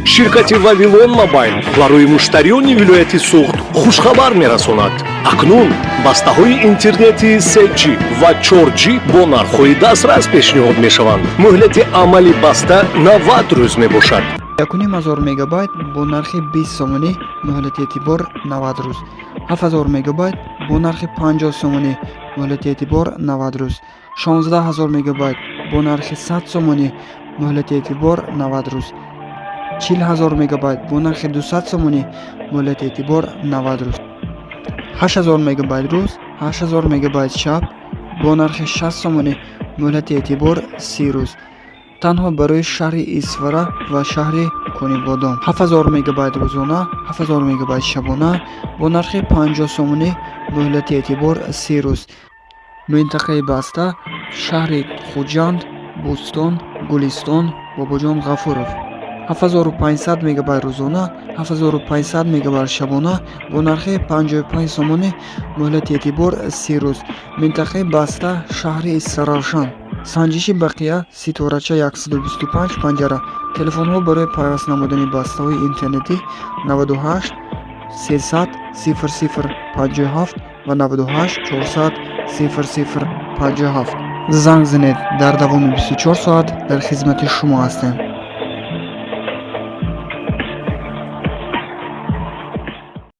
ширкати «Вавилон Мобайл» барои муштариёни вилояти Суғд хушхабар мерасонад. Акнун бастаҳои интернети 3G ва 4G бо нархҳои дастрас пешниҳод мешаванд. муҳлати амали баста 90 рӯз мебошад. 1,5 мегабайт бо нархи 20 сомонӣ, муҳлати эътибор 90 рӯз. 7000 мегабайт бо нархи 50 сомонӣ, муҳлати эътибор 90 рӯз. 16000 мегабайт бо нархи 100 сомонӣ, муҳлати эътибор 90 рӯз. 40000 мегабайт бо нархи 200 сомонӣ, муҳлати эътибор 90 рӯз. 8000 мегабайт рӯз, 8000 мегабайт шаб бо нархи 60 сомонӣ, муҳлати эътибор 30 рӯз. танҳо барои шаҳри Исфара ва шаҳри Конибодон. 7000 мегабайт рӯзона, 7000 мегабайт шабона бо нархи 50 сомонӣ, муҳлати эътибор 30 рӯз. минтақаи баста шаҳри Хуҷанд, Бӯстон, Гулистон, Бобоҷон Ғафуров. 7500 мегабайт рӯзона, 7500 мегабайт шабона бо нархи 55 сомонӣ, муҳлати эътибор 30 рӯз. минтақаи баста шаҳри Саравшан. санҷиши бақия ситорача 125 панҷара. телефонҳо барои пайваст намудани бастаҳои интернетӣ 98 300 00 57 ва 98 400 00 57. занг занед, дар давоми 24 соат дар хизмати шумо ҳастем.